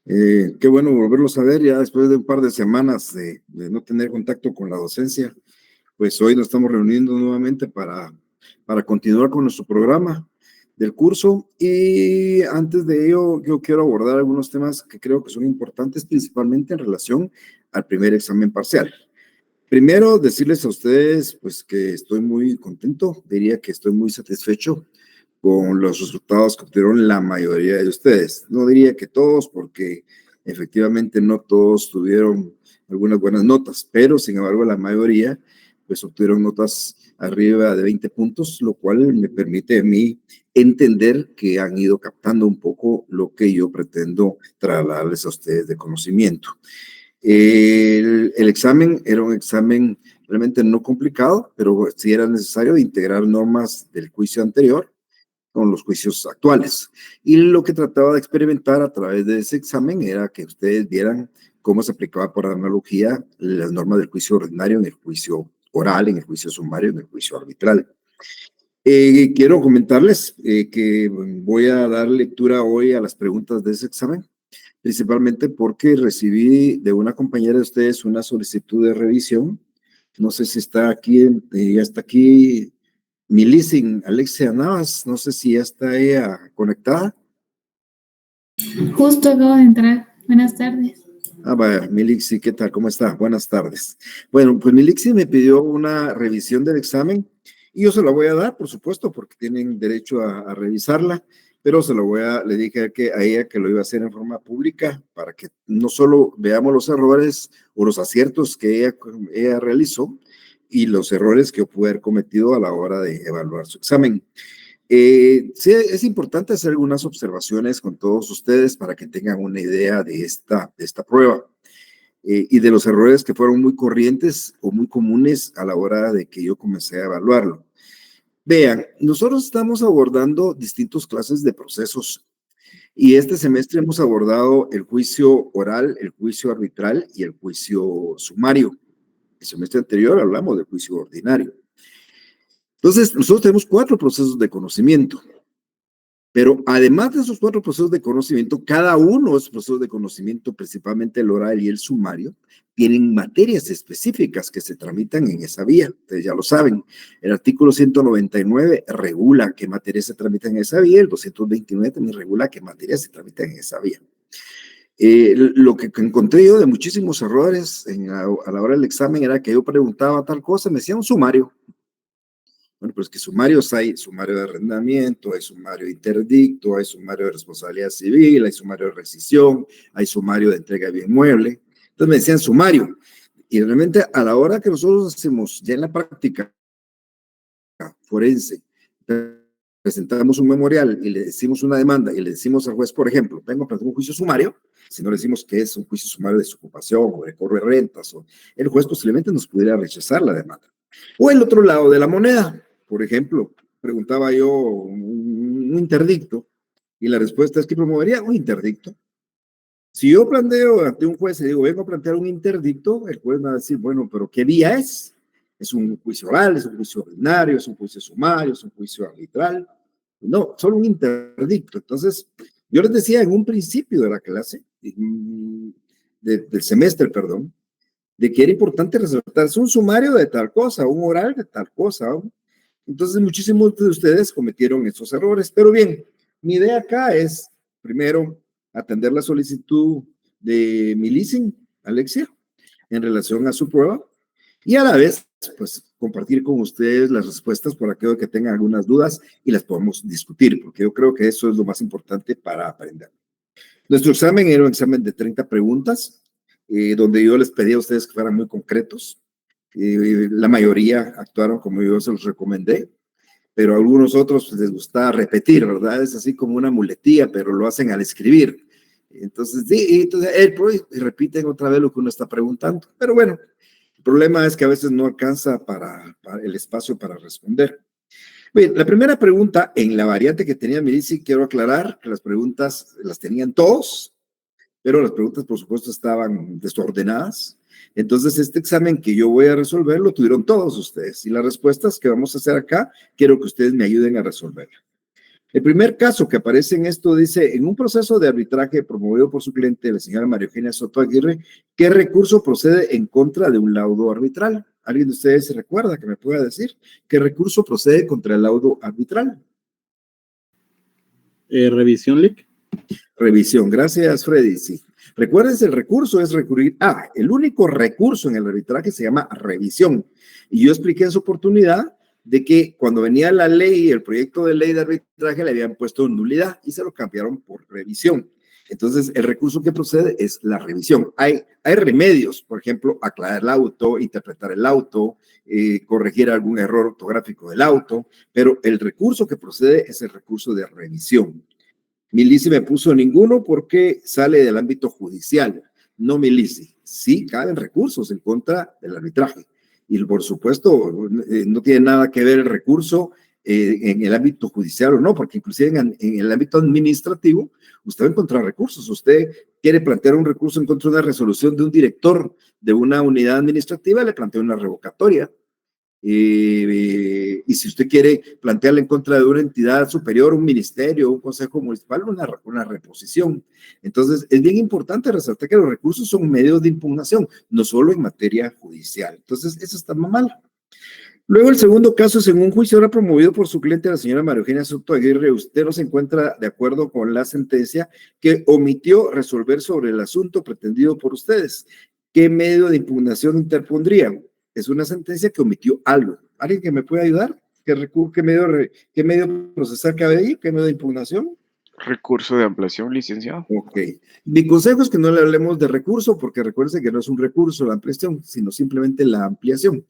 Qué bueno volverlos a ver ya después de un par de semanas de no tener contacto con la docencia. Pues hoy nos estamos reuniendo nuevamente para continuar con nuestro programa del curso y antes de ello yo quiero abordar algunos temas que creo que son importantes, principalmente en relación al primer examen parcial. Primero, decirles a ustedes pues que estoy muy contento, diría que estoy muy satisfecho con los resultados que obtuvieron la mayoría de ustedes. No diría que todos, porque efectivamente no todos tuvieron algunas buenas notas, pero sin embargo la mayoría pues obtuvieron notas arriba de 20 puntos, lo cual me permite a mí entender que han ido captando un poco lo que yo pretendo trasladarles a ustedes de conocimiento. El examen era un examen realmente no complicado, pero sí era necesario integrar normas del juicio anterior con los juicios actuales. Y lo que trataba de experimentar a través de ese examen era que ustedes vieran cómo se aplicaba por analogía las normas del juicio ordinario en el juicio oral, en el juicio sumario, en el juicio arbitral. Quiero comentarles que voy a dar lectura hoy a las preguntas de ese examen, principalmente porque recibí de una compañera de ustedes una solicitud de revisión. No sé si está aquí, ya está aquí mi leasing, Alexia Navas, no sé si ya está ella conectada. Justo acabo de entrar. Buenas tardes. Vaya, Milixi, ¿qué tal? ¿Cómo está? Buenas tardes. Bueno, pues Milixi me pidió una revisión del examen y yo se la voy a dar, por supuesto, porque tienen derecho a revisarla, pero le dije a ella que lo iba a hacer en forma pública para que no solo veamos los errores o los aciertos que ella realizó y los errores que yo pude haber cometido a la hora de evaluar su examen. Sí, es importante hacer algunas observaciones con todos ustedes para que tengan una idea de esta prueba y de los errores que fueron muy corrientes o muy comunes a la hora de que yo comencé a evaluarlo. Vean, nosotros estamos abordando distintas clases de procesos y este semestre hemos abordado el juicio oral, el juicio arbitral y el juicio sumario. El semestre anterior hablamos del juicio ordinario. Entonces, nosotros tenemos 4 procesos de conocimiento. Pero además de esos 4 procesos de conocimiento, cada uno de esos procesos de conocimiento, principalmente el oral y el sumario, tienen materias específicas que se tramitan en esa vía. Ustedes ya lo saben. El artículo 199 regula qué materias se tramitan en esa vía. El 229 también regula qué materias se tramitan en esa vía. Lo que encontré yo de muchísimos errores a la hora del examen era que yo preguntaba tal cosa, me decía un sumario. Bueno, pues que sumarios hay sumario de arrendamiento, hay sumario de interdicto, hay sumario de responsabilidad civil, hay sumario de rescisión, hay sumario de entrega de bien mueble. Entonces me decían sumario. Y realmente a la hora que nosotros hacemos ya en la práctica forense, presentamos un memorial y le decimos una demanda y le decimos al juez, por ejemplo, vengo a plantear un juicio sumario, si no le decimos que es un juicio sumario de desocupación o de cobro de rentas, el juez posiblemente nos pudiera rechazar la demanda. O el otro lado de la moneda, por ejemplo, preguntaba yo un interdicto y la respuesta es que promovería un interdicto. Si yo planteo ante un juez y digo, vengo a plantear un interdicto, el juez va a decir, bueno, pero ¿qué vía es? ¿Es un juicio oral, es un juicio ordinario, es un juicio sumario, es un juicio arbitral? No, solo un interdicto. Entonces, yo les decía en un principio de la clase, del semestre, perdón, de que era importante resaltar un sumario de tal cosa, un oral de tal cosa. ¿No? Entonces, muchísimos de ustedes cometieron esos errores. Pero bien, mi idea acá es, primero, atender la solicitud de mi leasing, Alexia, en relación a su prueba, y a la vez, pues, compartir con ustedes las respuestas por aquello que tengan algunas dudas y las podemos discutir, porque yo creo que eso es lo más importante para aprender. Nuestro examen era un examen de 30 preguntas, donde yo les pedí a ustedes que fueran muy concretos. La mayoría actuaron como yo se los recomendé, pero a algunos otros les gusta repetir, ¿verdad? Es así como una muletilla, pero lo hacen al escribir. Entonces, sí, entonces repiten otra vez lo que uno está preguntando. Pero bueno, el problema es que a veces no alcanza para el espacio para responder. Bien, la primera pregunta, en la variante que tenía Mirici, quiero aclarar que las preguntas las tenían todos, pero las preguntas, por supuesto, estaban desordenadas. Entonces, este examen que yo voy a resolver lo tuvieron todos ustedes. Y las respuestas que vamos a hacer acá, quiero que ustedes me ayuden a resolverla. El primer caso que aparece en esto dice, en un proceso de arbitraje promovido por su cliente, la señora María Eugenia Soto Aguirre, ¿qué recurso procede en contra de un laudo arbitral? ¿Alguien de ustedes se recuerda que me pueda decir qué recurso procede contra el laudo arbitral? Revisión, Lic. Revisión. Gracias, Freddy. Sí. Recuérdense, el recurso es recurrir. El único recurso en el arbitraje se llama revisión. Y yo expliqué en su oportunidad de que cuando venía la ley, el proyecto de ley de arbitraje le habían puesto nulidad y se lo cambiaron por revisión. Entonces, el recurso que procede es la revisión. Hay remedios, por ejemplo, aclarar el auto, interpretar el auto, corregir algún error ortográfico del auto, pero el recurso que procede es el recurso de revisión. Milici me puso ninguno porque sale del ámbito judicial. No, Milici. Sí, caben recursos en contra del arbitraje. Y por supuesto, no tiene nada que ver el recurso en el ámbito judicial o no, porque inclusive en el ámbito administrativo, usted va a encontrar recursos. Usted quiere plantear un recurso en contra de una resolución de un director de una unidad administrativa, le plantea una revocatoria. Y si usted quiere plantearle en contra de una entidad superior, un ministerio, un consejo municipal, una reposición. Entonces, es bien importante resaltar que los recursos son medios de impugnación, no solo en materia judicial. Entonces, eso está mal. Luego, el segundo caso es en un juicio ahora promovido por su cliente, la señora María Eugenia Soto Aguirre. Usted no se encuentra de acuerdo con la sentencia que omitió resolver sobre el asunto pretendido por ustedes. ¿Qué medio de impugnación interpondrían? Es una sentencia que omitió algo. ¿Alguien que me pueda ayudar? ¿Qué medio procesal cabe ahí? ¿Qué medio de impugnación? Recurso de ampliación, licenciado. Ok. Mi consejo es que no le hablemos de recurso, porque recuerden que no es un recurso la ampliación, sino simplemente la ampliación.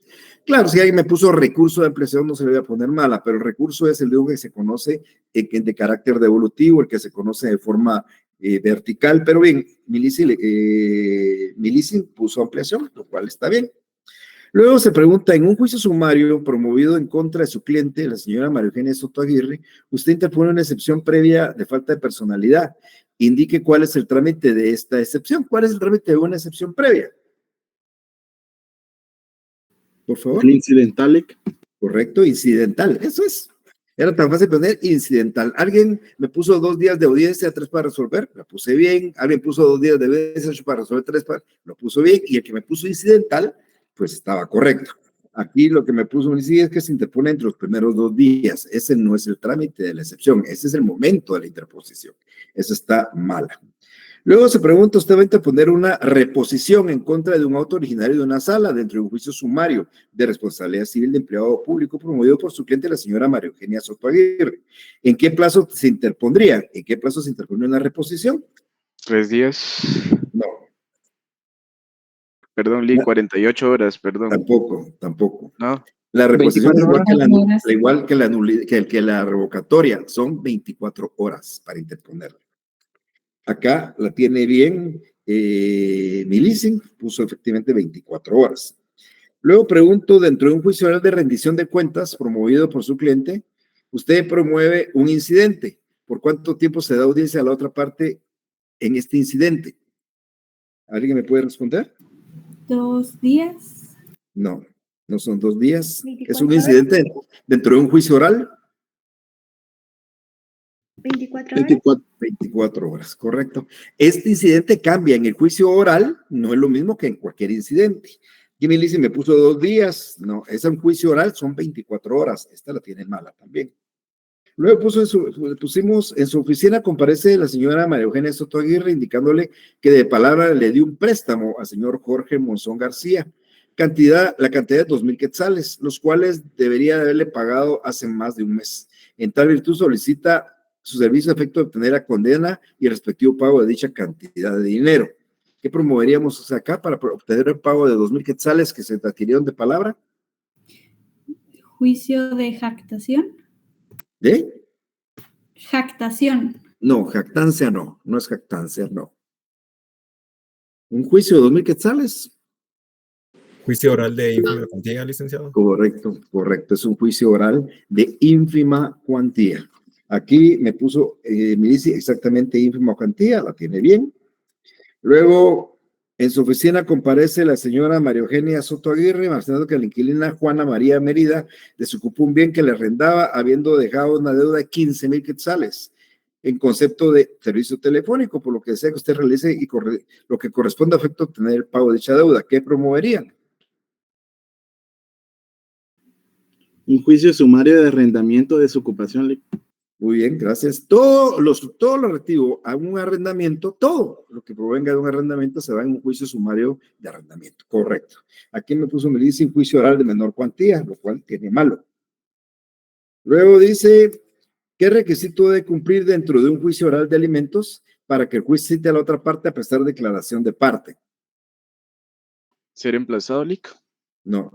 Claro, si alguien me puso recurso de ampliación, no se le voy a poner mala, pero el recurso es el de un que se conoce de carácter devolutivo, el que se conoce de forma vertical, pero bien, Milici puso ampliación, lo cual está bien. Luego se pregunta, en un juicio sumario promovido en contra de su cliente, la señora María Eugenia Soto Aguirre, usted interpone una excepción previa de falta de personalidad. Indique cuál es el trámite de esta excepción. ¿Cuál es el trámite de una excepción previa? Por favor. El incidental, Lic. Correcto, incidental. Eso es. Era tan fácil poner incidental. Alguien me puso 2 días de audiencia, 3 para resolver, lo puse bien. Alguien puso 2 días de audiencia, 8 para resolver, 3 para, lo puso bien. Y el que me puso incidental, pues estaba correcto. Aquí lo que me puso Milici es que se interpone entre los primeros 2 días. Ese no es el trámite de la excepción, ese es el momento de la interposición. Eso está mala. Luego se pregunta, usted va a interponer una reposición en contra de un auto originario de una sala dentro de un juicio sumario de responsabilidad civil de empleado público promovido por su cliente, la señora María Eugenia Soto Aguirre. ¿En qué plazo se interpondría? ¿En qué plazo se interpone una reposición? 3 días. No. Perdón, Lee, 48 horas, perdón. Tampoco. ¿No? La reposición es igual que la, horas. que la revocatoria, son 24 horas para interponerla. Acá la tiene bien Milici, puso efectivamente 24 horas. Luego pregunto, dentro de un juicio oral de rendición de cuentas promovido por su cliente, usted promueve un incidente. ¿Por cuánto tiempo se da audiencia a la otra parte en este incidente? ¿Alguien me puede responder? 2 días. No son 2 días. Es un incidente dentro de un juicio oral. 24 horas, correcto. Este incidente cambia en el juicio oral, no es lo mismo que en cualquier incidente. Y Milici me puso 2 días, no, es un juicio oral, son 24 horas, esta la tiene mala también. Luego pusimos en su oficina comparece la señora María Eugenia Soto Aguirre indicándole que de palabra le dio un préstamo al señor Jorge Monzón García, la cantidad de 2,000 quetzales, los cuales debería haberle pagado hace más de un mes. En tal virtud solicita su servicio a efecto de obtener la condena y el respectivo pago de dicha cantidad de dinero. ¿Qué promoveríamos acá para obtener el pago de 2,000 quetzales que se adquirieron de palabra? Juicio de jactación. ¿De? Jactación. No, jactancia no es jactancia, no. ¿Un juicio de 2,000 quetzales? Juicio oral de ínfima cuantía, licenciado. Correcto, es un juicio oral de ínfima cuantía. Aquí me puso, me dice exactamente ínfima cuantía, la tiene bien. Luego, En su oficina comparece la señora María Eugenia Soto Aguirre, mencionando que la inquilina Juana María Mérida desocupó un bien que le arrendaba, habiendo dejado una deuda de 15,000 quetzales en concepto de servicio telefónico, por lo que desea que usted realice y lo que corresponde a efecto de obtener el pago de dicha deuda. ¿Qué promoverían? Un juicio sumario de arrendamiento de desocupación, Lic. Muy bien, gracias. Todo lo relativo a un arrendamiento, todo lo que provenga de un arrendamiento se va en un juicio sumario de arrendamiento. Correcto. Aquí me dice un juicio oral de menor cuantía, lo cual tiene malo. Luego dice, ¿qué requisito debe cumplir dentro de un juicio oral de alimentos para que el juez cite a la otra parte a prestar declaración de parte? ¿Ser emplazado, Lic? No.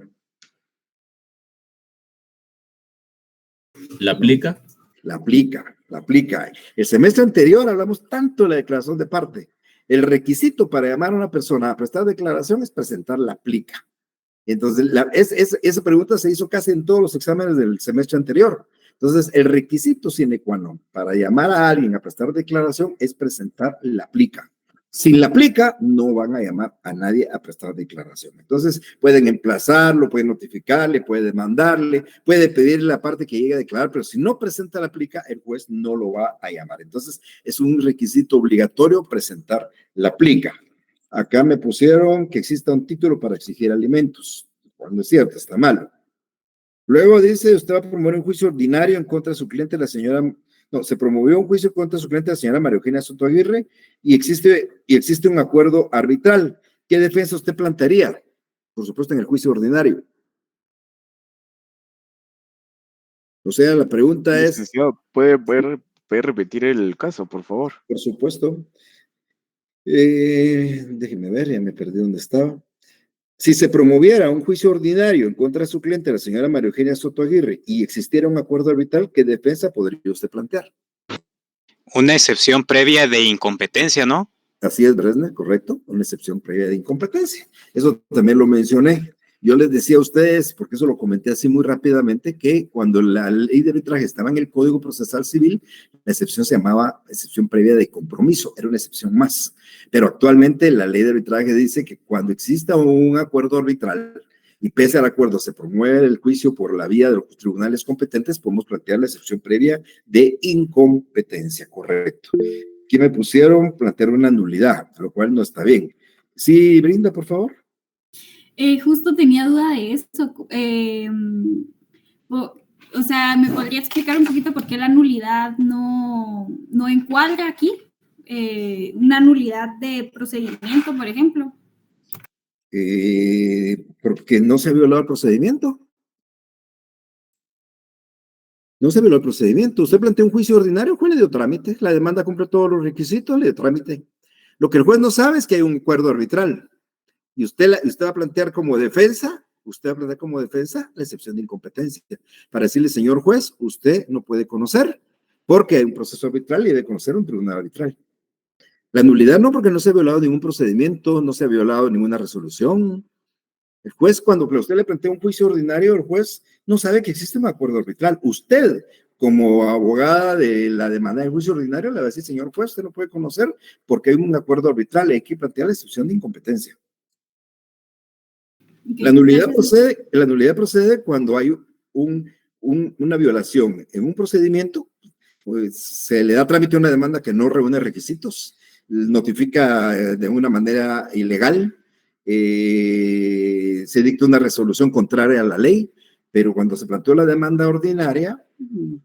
¿La aplica? La aplica. El semestre anterior hablamos tanto de la declaración de parte. El requisito para llamar a una persona a prestar declaración es presentar la aplica. Entonces, esa pregunta se hizo casi en todos los exámenes del semestre anterior. Entonces, el requisito sine qua non para llamar a alguien a prestar declaración es presentar la aplica. Sin la aplica, no van a llamar a nadie a prestar declaración. Entonces, pueden emplazarlo, pueden notificarle, pueden demandarle, puede pedirle la parte que llegue a declarar, pero si no presenta la aplica, el juez no lo va a llamar. Entonces, es un requisito obligatorio presentar la aplica. Acá me pusieron que exista un título para exigir alimentos. Cuando es cierto, está mal. Luego dice, usted va a promover un juicio ordinario en contra de su cliente, la señora... No, se promovió un juicio contra su cliente, la señora María Eugenia Soto Aguirre, y existe un acuerdo arbitral. ¿Qué defensa usted plantearía? Por supuesto, en el juicio ordinario. O sea, la pregunta es... Licenciado, ¿puede repetir el caso, por favor? Por supuesto. Déjeme ver, ya me perdí dónde estaba. Si se promoviera un juicio ordinario en contra de su cliente, la señora María Eugenia Soto Aguirre, y existiera un acuerdo arbitral, ¿qué defensa podría usted plantear? Una excepción previa de incompetencia, ¿no? Así es, Bresner, correcto, una excepción previa de incompetencia. Eso también lo mencioné. Yo les decía a ustedes, porque eso lo comenté así muy rápidamente, que cuando la ley de arbitraje estaba en el Código Procesal Civil, la excepción se llamaba excepción previa de compromiso, era una excepción más. Pero actualmente la ley de arbitraje dice que cuando exista un acuerdo arbitral y pese al acuerdo se promueve el juicio por la vía de los tribunales competentes, podemos plantear la excepción previa de incompetencia, correcto. Aquí me pusieron plantear una nulidad, lo cual no está bien. Sí, Brinda, por favor. Justo tenía duda de eso. O sea, ¿me podría explicar un poquito por qué la nulidad no encuadra aquí? Una nulidad de procedimiento, por ejemplo. Porque no se ha violado el procedimiento. No se violó el procedimiento. Usted planteó un juicio ordinario, el juez le dio trámite. La demanda cumple todos los requisitos, le dio trámite. Lo que el juez no sabe es que hay un acuerdo arbitral. Y usted va a plantear como defensa, la excepción de incompetencia. Para decirle, señor juez, usted no puede conocer, porque hay un proceso arbitral y debe conocer un tribunal arbitral. La nulidad no, porque no se ha violado ningún procedimiento, no se ha violado ninguna resolución. El juez, cuando usted le plantea un juicio ordinario, el juez no sabe que existe un acuerdo arbitral. Usted, como abogada de la demanda del juicio ordinario, le va a decir, señor juez, usted no puede conocer porque hay un acuerdo arbitral y hay que plantear la excepción de incompetencia. Okay, la nulidad procede cuando hay una violación en un procedimiento, pues se le da trámite a una demanda que no reúne requisitos, notifica de una manera ilegal, se dicta una resolución contraria a la ley, pero cuando se planteó la demanda ordinaria,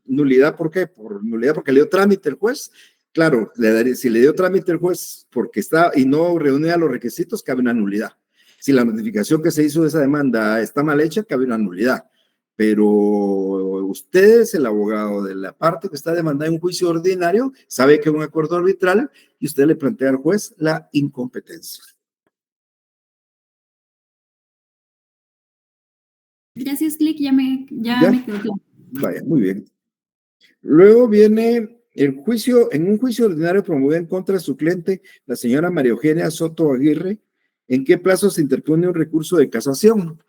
nulidad, ¿por qué? Por nulidad porque le dio trámite el juez. Claro, si le dio trámite el juez porque está y no reunía los requisitos, cabe una nulidad. Si la notificación que se hizo de esa demanda está mal hecha, cabe una nulidad. Pero usted es el abogado de la parte que está demandada en un juicio ordinario, sabe que es un acuerdo arbitral y usted le plantea al juez la incompetencia. Gracias, Click, ya me quedó claro. Vaya, muy bien. Luego viene el juicio, en un juicio ordinario promovido en contra de su cliente, la señora María Eugenia Soto Aguirre. ¿En qué plazo se interpone un recurso de casación?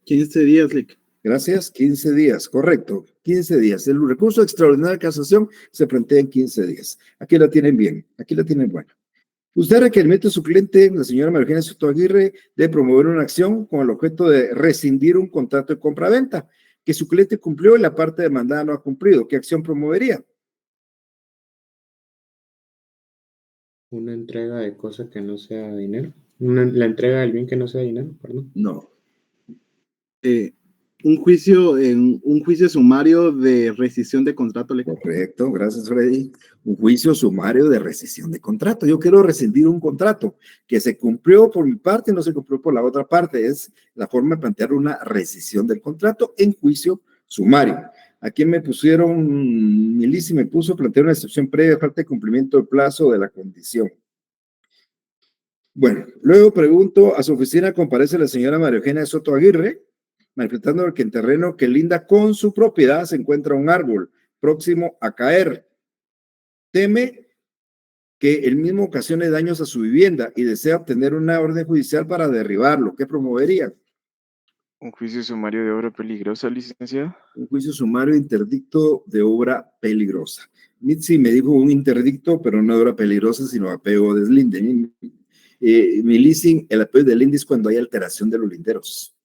15 días, Lic. Gracias, 15 días, correcto, 15 días. El recurso extraordinario de casación se plantea en 15 días. Aquí la tienen bien, aquí la tienen buena. Usted requerimiento de su cliente, la señora María Eugenia Soto Aguirre, de promover una acción con el objeto de rescindir un contrato de compra-venta que su cliente cumplió y la parte demandada no ha cumplido. ¿Qué acción promovería? Una entrega de cosa que no sea dinero. La entrega del bien que no sea dinero, perdón. No. Un juicio sumario de rescisión de contrato legal. Correcto, gracias Freddy. Un juicio sumario de rescisión de contrato. Yo quiero rescindir un contrato que se cumplió por mi parte y no se cumplió por la otra parte. Es la forma de plantear una rescisión del contrato en juicio sumario. Aquí me pusieron, Milisi me puso plantear una excepción previa de falta de cumplimiento del plazo de la condición. Bueno, luego pregunto, a su oficina comparece la señora María Eugenia Soto Aguirre, manifestando que en terreno que linda con su propiedad se encuentra un árbol próximo a caer. Teme que el mismo ocasione daños a su vivienda y desea obtener una orden judicial para derribarlo. ¿Qué promovería? Un juicio sumario de obra peligrosa, licenciado. Un juicio sumario de interdicto de obra peligrosa. Mitzi me dijo un interdicto, pero no de obra peligrosa, sino apego o deslinde. Mi leasing, el apego de deslinde es cuando hay alteración de los linderos.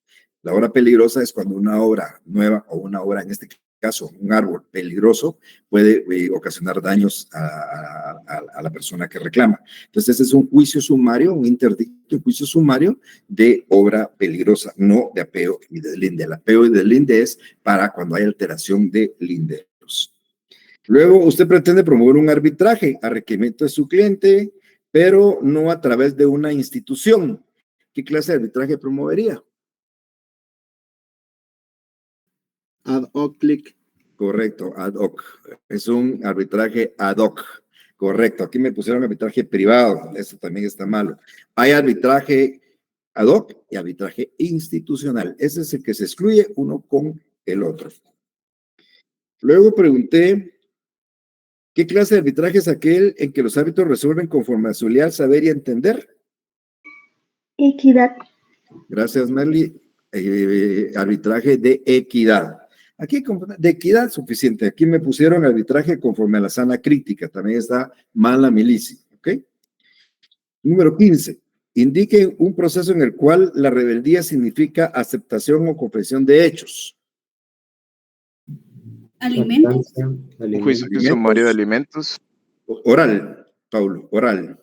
La obra peligrosa es cuando una obra nueva o una obra, en este caso, un árbol peligroso, puede ocasionar daños a la persona que reclama. Entonces, ese es un juicio sumario, un interdicto, un juicio sumario de obra peligrosa, no de apeo y deslinde. El apeo y deslinde es para cuando hay alteración de linderos. Luego, usted pretende promover un arbitraje a requerimiento de su cliente, pero no a través de una institución. ¿Qué clase de arbitraje promovería? Ad hoc clic. Correcto, ad hoc. Es un arbitraje ad hoc. Correcto, aquí me pusieron arbitraje privado. Eso también está malo. Hay arbitraje ad hoc y arbitraje institucional. Ese es el que se excluye uno con el otro. Luego pregunté, ¿qué clase de arbitraje es aquel en que los árbitros resuelven conforme a su leal saber y entender? Equidad. Gracias, Merly. Arbitraje de equidad. Aquí de equidad suficiente. Aquí me pusieron arbitraje conforme a la sana crítica. También está mal la milicia. ¿Ok? Número 15. Indique un proceso en el cual la rebeldía significa aceptación o comprensión de hechos. Alimentos. Un juicio sumario de alimentos. Oral, Paulo, oral.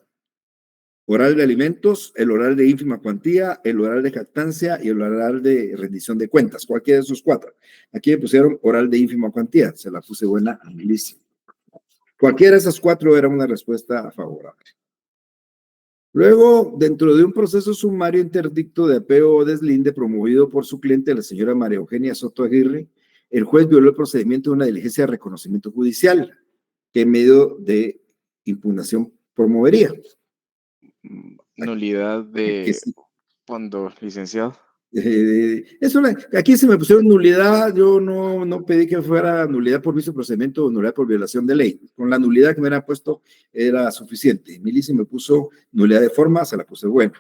Oral de alimentos, el oral de ínfima cuantía, el oral de jactancia y el oral de rendición de cuentas. Cualquiera de esos cuatro. Aquí me pusieron oral de ínfima cuantía. Se la puse buena a milicia. Cualquiera de esas cuatro era una respuesta favorable. Luego, dentro de un proceso sumario interdicto de apeo o deslinde promovido por su cliente, la señora María Eugenia Soto Aguirre, el juez violó el procedimiento de una diligencia de reconocimiento judicial. ¿Qué medio de impugnación promovería? Nulidad de fondo, licenciado. Aquí se me pusieron nulidad. Yo no pedí que fuera nulidad por vicio de procedimiento o nulidad por violación de ley. Con la nulidad que me era puesto era suficiente. Milicia me puso nulidad de forma, se la puse buena.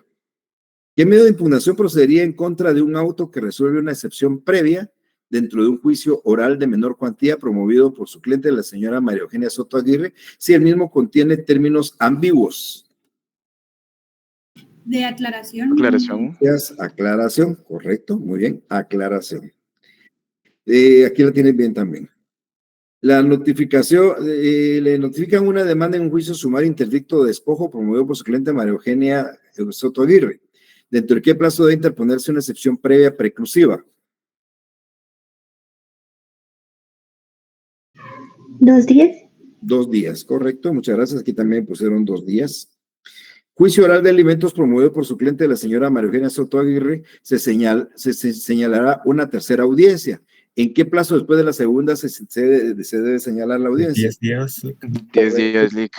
¿Qué medio de impugnación procedería en contra de un auto que resuelve una excepción previa dentro de un juicio oral de menor cuantía promovido por su cliente, la señora María Eugenia Soto Aguirre, si el mismo contiene términos ambiguos? De aclaración. Aclaración. Aclaración, correcto, muy bien, aclaración. Aquí la tienen bien también. La notificación, le notifican una demanda en un juicio sumario interdicto de despojo promovido por su cliente María Eugenia Soto Aguirre. ¿Dentro de qué plazo debe interponerse una excepción previa preclusiva? 2 días. 2 días, correcto, muchas gracias. Aquí también pusieron 2 días. Juicio oral de alimentos promovido por su cliente, la señora María Eugenia Soto Aguirre, se señalará una tercera audiencia. ¿En qué plazo después de la segunda se debe señalar la audiencia? 10 días. 10 días, Lic.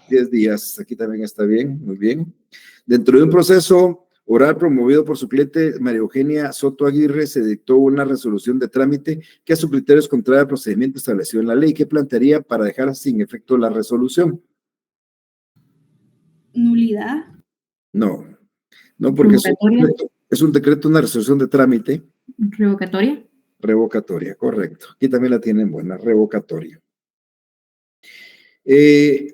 10 días, aquí también está bien, muy bien. Dentro de un proceso oral promovido por su cliente María Eugenia Soto Aguirre, se dictó una resolución de trámite que a su criterio es contraria al procedimiento establecido en la ley. ¿Qué plantearía para dejar sin efecto la resolución? Nulidad. No, porque es un decreto, una resolución de trámite. Revocatoria. Revocatoria, correcto. Aquí también la tienen buena, revocatoria.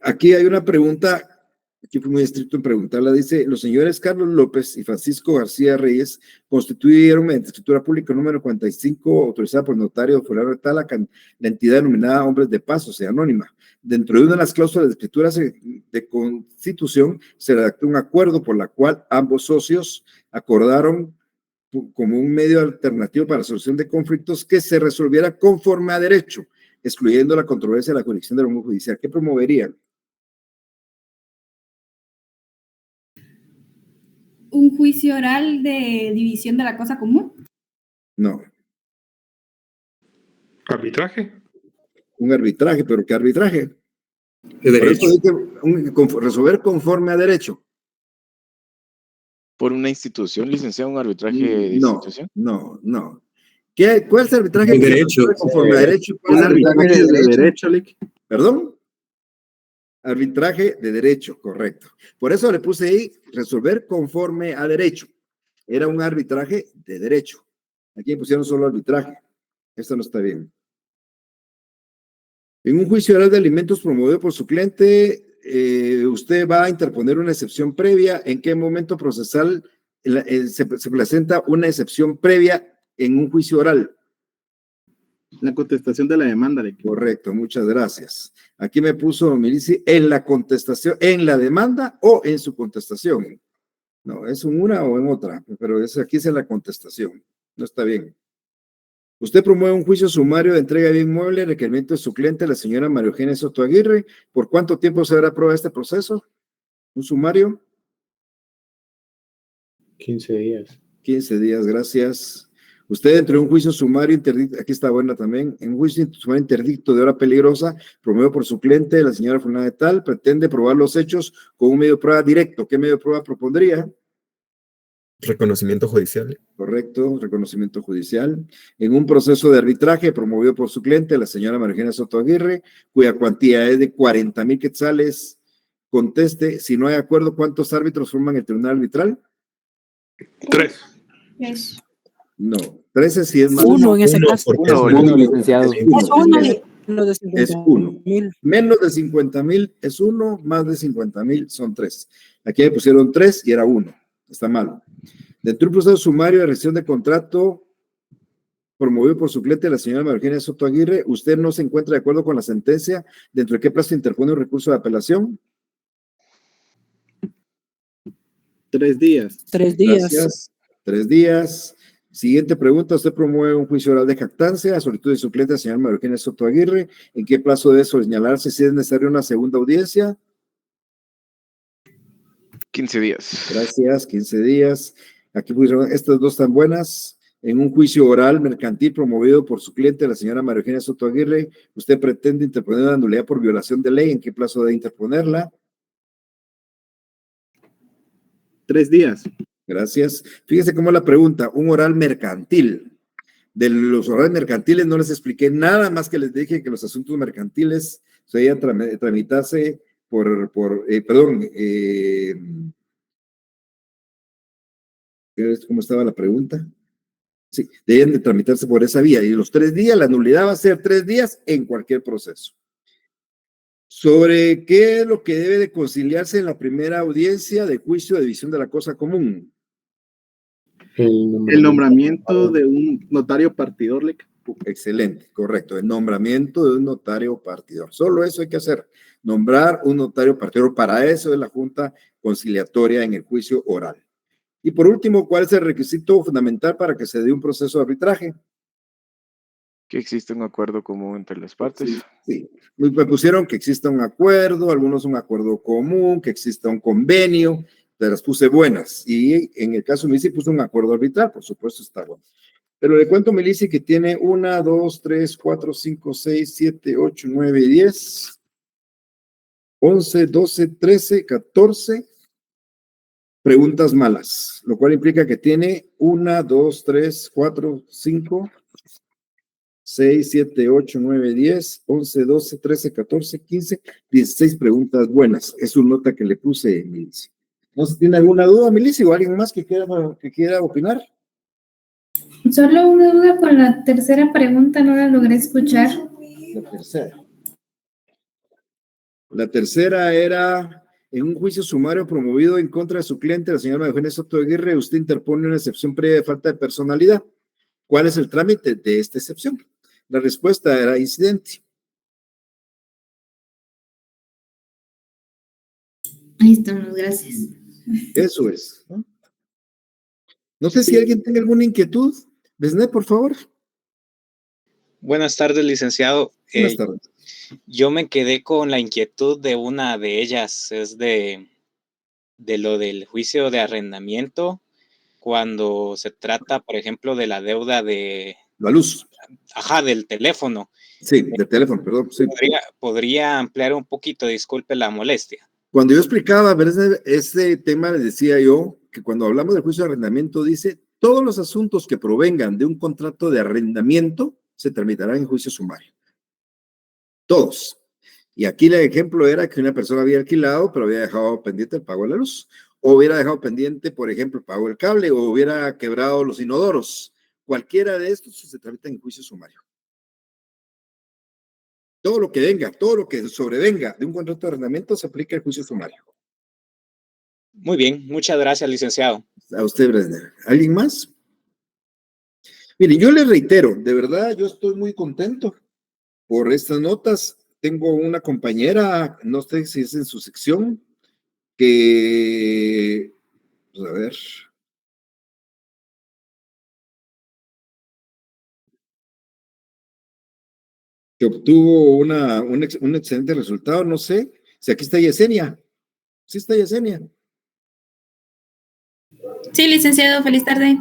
Aquí hay una pregunta, aquí fui muy estricto en preguntarla, dice, los señores Carlos López y Francisco García Reyes constituyeron mediante escritura pública número 45, autorizada por el notario fulano de tal, la entidad denominada Hombres de Paz, o sea, anónima. Dentro de una de las cláusulas de escrituras de constitución se redactó un acuerdo por la cual ambos socios acordaron como un medio alternativo para la solución de conflictos que se resolviera conforme a derecho, excluyendo la controversia de la jurisdicción del órgano judicial. ¿Qué promoverían? ¿Un juicio oral de división de la cosa común? No. ¿Arbitraje? Un arbitraje, ¿pero qué arbitraje? De derecho. Resolver conforme a derecho. ¿Por una institución, licenciado, un arbitraje de institución? No. ¿Cuál es el arbitraje De que derecho. se resuelve conforme a derecho? Un arbitraje de derecho, Lick. ¿Perdón? Arbitraje de derecho, correcto. Por eso le puse ahí, resolver conforme a derecho. Era un arbitraje de derecho. Aquí pusieron solo arbitraje. Esto no está bien. En un juicio oral de alimentos promovido por su cliente, usted va a interponer una excepción previa. ¿En qué momento procesal se presenta una excepción previa en un juicio oral? La contestación de la demanda, Lick. Correcto, muchas gracias. Aquí me puso Milici, en la contestación, en la demanda o en su contestación. No, es en una o en otra, pero aquí es en la contestación. No está bien. Usted promueve un juicio sumario de entrega de bien mueble, requerimiento de su cliente, la señora María Eugenia Soto Aguirre. ¿Por cuánto tiempo se habrá aprobado este proceso? ¿Un sumario? 15 días. 15 días, gracias. Usted dentro de un juicio sumario interdicto, aquí está buena también, en un juicio sumario interdicto de hora peligrosa, promovido por su cliente, la señora fulana de tal, pretende probar los hechos con un medio de prueba directo. ¿Qué medio de prueba propondría? Reconocimiento judicial. Correcto, reconocimiento judicial. En un proceso de arbitraje promovido por su cliente, la señora María Eugenia Soto Aguirre, cuya cuantía es de 40,000 quetzales, conteste, si no hay acuerdo, ¿cuántos árbitros forman el tribunal arbitral? 3. Eso. No, 13 si es más. Uno en ese caso. Porque Uno, licenciado. Es uno. Es uno. Menos de 50,000 es 1, más de 50,000 son 3. Aquí me pusieron 3 y era 1. Está mal. Dentro de un proceso sumario de rescisión de contrato promovido por su cliente, la señora María Eugenia Soto Aguirre, ¿usted no se encuentra de acuerdo con la sentencia? ¿Dentro de qué plazo interpone un recurso de apelación? 3 días. 3 días. Gracias. 3 días. Siguiente pregunta, usted promueve un juicio oral de jactancia a solicitud de su cliente, la señora María Eugenia Soto Aguirre. ¿En qué plazo debe señalarse si es necesaria una segunda audiencia? 15 días. Gracias, 15 días. Aquí pusieron estas dos tan buenas. En un juicio oral mercantil promovido por su cliente, la señora María Eugenia Soto Aguirre, usted pretende interponer una nulidad por violación de ley. ¿En qué plazo debe interponerla? 3 días. Gracias. Fíjese cómo la pregunta, un oral mercantil. De los orales mercantiles no les expliqué nada más que les dije que los asuntos mercantiles se debían tramitarse ¿cómo estaba la pregunta? Sí, deben de tramitarse por esa vía. Y los 3 días, la nulidad va a ser 3 días en cualquier proceso. ¿Sobre qué es lo que debe de conciliarse en la primera audiencia de juicio de división de la cosa común? El nombramiento de un notario partidor, Lick. Excelente, correcto. El nombramiento de un notario partidor. Solo eso hay que hacer. Nombrar un notario partidor. Para eso es la junta conciliatoria en el juicio oral. Y por último, ¿cuál es el requisito fundamental para que se dé un proceso de arbitraje? Que existe un acuerdo común entre las partes. Sí. Me pusieron que exista un acuerdo, algunos un acuerdo común, que exista un convenio, te las puse buenas. Y en el caso de Milici puse un acuerdo arbitral, por supuesto está bueno. Pero le cuento a Milici que tiene 1, 2, 3, 4, 5, 6, 7, 8, 9, 10, 11, 12, 13, 14 preguntas malas, lo cual implica que tiene 1, 2, 3, 4, 5, 6, 7, 8, 9, 10, 11, 12, 13, 14, 15, 16 preguntas buenas. Es una nota que le puse, Milici. ¿No se tiene alguna duda, Milici, o alguien más que quiera opinar? Solo una duda con la tercera pregunta, no la logré escuchar. La tercera era, en un juicio sumario promovido en contra de su cliente, la señora Eugenia Soto Aguirre, usted interpone una excepción previa de falta de personalidad. ¿Cuál es el trámite de esta excepción? La respuesta era incidente. Ahí estamos, gracias. Eso es, ¿no? No sé si alguien tiene alguna inquietud. Besné, por favor. Buenas tardes, licenciado. Buenas tardes. Yo me quedé con la inquietud de una de ellas, es de lo del juicio de arrendamiento, cuando se trata, por ejemplo, de la deuda de... La luz. Ajá, del teléfono. Sí, del teléfono, perdón. Sí. ¿Podría ampliar un poquito? Disculpe la molestia. Cuando yo explicaba este tema, les decía yo que cuando hablamos del juicio de arrendamiento dice todos los asuntos que provengan de un contrato de arrendamiento se tramitarán en juicio sumario. Todos. Y aquí el ejemplo era que una persona había alquilado, pero había dejado pendiente el pago de la luz. O hubiera dejado pendiente, por ejemplo, el pago del cable, o hubiera quebrado los inodoros. Cualquiera de estos se tramita en juicio sumario. Todo lo que venga, todo lo que sobrevenga de un contrato de arrendamiento se aplica el juicio sumario. Muy bien, muchas gracias, licenciado. A usted, Bresner. ¿Alguien más? Miren, yo les reitero, de verdad, yo estoy muy contento por estas notas. Tengo una compañera, no sé si es en su sección, que, pues a ver, que obtuvo un excelente resultado, no sé, si aquí está Yesenia. Sí está Yesenia. Sí, licenciado, feliz tarde.